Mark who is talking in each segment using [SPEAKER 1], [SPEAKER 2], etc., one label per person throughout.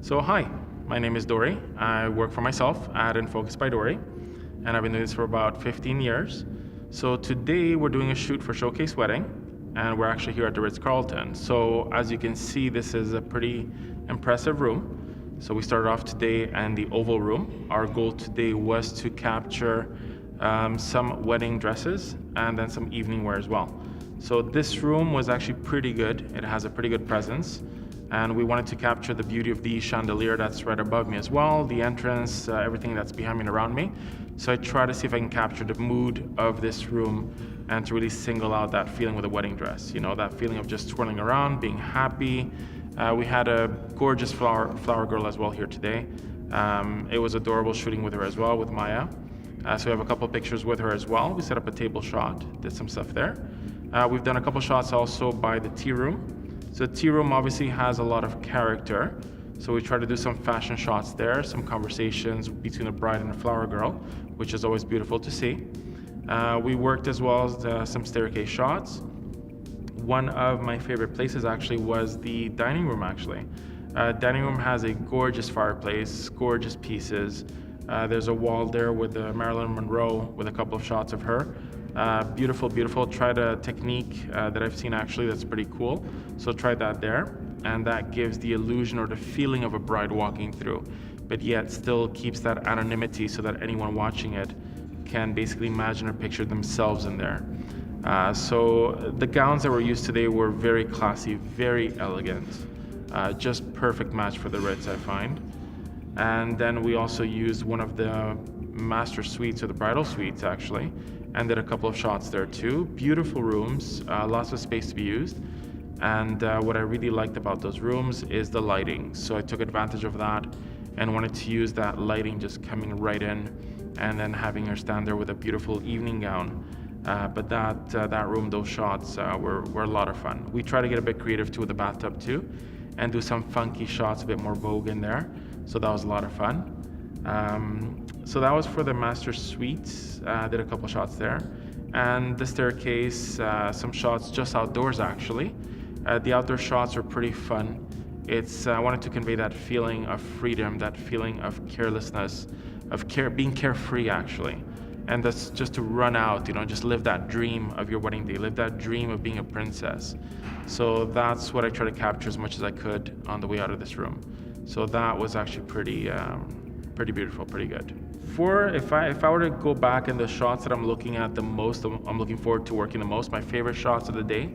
[SPEAKER 1] So hi, my name is Dory. I work for myself at In Focus by Dory, and I've been doing this for about 15 years. So today we're doing a shoot for Showcase Wedding, and we're actually here at the Ritz Carlton. So as you can see, this is a pretty impressive room. So we started off today in the Oval Room. Our goal today was to capture some wedding dresses and then some evening wear as well. So this room was actually pretty good. It has a pretty good presence. And we wanted to capture the beauty of the chandelier that's right above me as well, the entrance, everything that's behind me and around me. So I try to see if I can capture the mood of this room and to really single out that feeling with a wedding dress. You know, that feeling of just twirling around, being happy. We had a gorgeous flower girl as well here today. It was adorable shooting with her as well, with Maya. So we have a couple pictures with her as well. We set up a table shot, did some stuff there. We've done a couple shots also by the tea room. So the tea room obviously has a lot of character. So we try to do some fashion shots there, some conversations between the bride and the flower girl, which is always beautiful to see. We worked as well as some staircase shots. One of my favorite places actually was the dining room actually. Dining room has a gorgeous fireplace, gorgeous pieces. There's a wall there with Marilyn Monroe with a couple of shots of her. Beautiful, beautiful. Tried a technique that I've seen actually that's pretty cool. So tried that there, and that gives the illusion or the feeling of a bride walking through, but yet still keeps that anonymity so that anyone watching it can basically imagine or picture themselves in there. So the gowns that were used today were very classy, very elegant, just perfect match for the Ritz, I find. And then we also used one of the master suites or the bridal suites actually, and did a couple of shots there too. Beautiful rooms, lots of space to be used. And what I really liked about those rooms is the lighting. So I took advantage of that and wanted to use that lighting just coming right in and then having her stand there with a beautiful evening gown. But that room, those shots were a lot of fun. We try to get a bit creative too with the bathtub too and do some funky shots, a bit more vogue in there. So that was a lot of fun. So that was for the master suites. Did a couple shots there. And the staircase, some shots just outdoors actually. The outdoor shots are pretty fun. I wanted to convey that feeling of freedom, that feeling of carelessness, of being carefree actually. And that's just to run out, you know, just live that dream of your wedding day, live that dream of being a princess. So that's what I try to capture as much as I could on the way out of this room. So that was actually pretty beautiful, pretty good. If I were to go back in the shots that I'm looking at the most, I'm looking forward to working the most, my favorite shots of the day,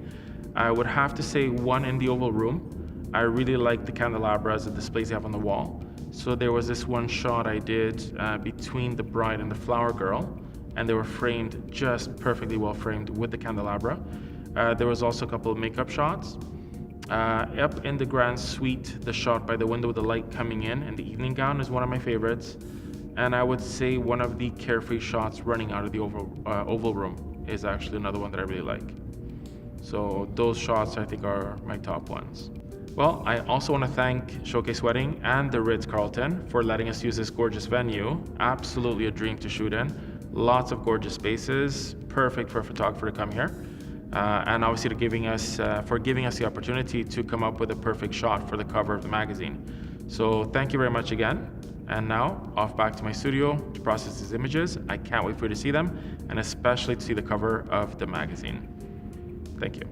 [SPEAKER 1] I would have to say one in the Oval Room. I really like the candelabras, the displays they have on the wall. So there was this one shot I did between the bride and the flower girl, and they were framed just perfectly well framed with the candelabra. There was also a couple of makeup shots. Up in the grand suite, the shot by the window with the light coming in and the evening gown is one of my favorites. And I would say one of the carefree shots running out of the Oval Room is actually another one that I really like. So those shots I think are my top ones. Well, I also want to thank Showcase Wedding and the Ritz Carlton for letting us use this gorgeous venue. Absolutely a dream to shoot in. Lots of gorgeous spaces, perfect for a photographer to come here. And obviously for giving us the opportunity to come up with a perfect shot for the cover of the magazine. So thank you very much again. And now off back to my studio to process these images. I can't wait for you to see them, and especially to see the cover of the magazine. Thank you.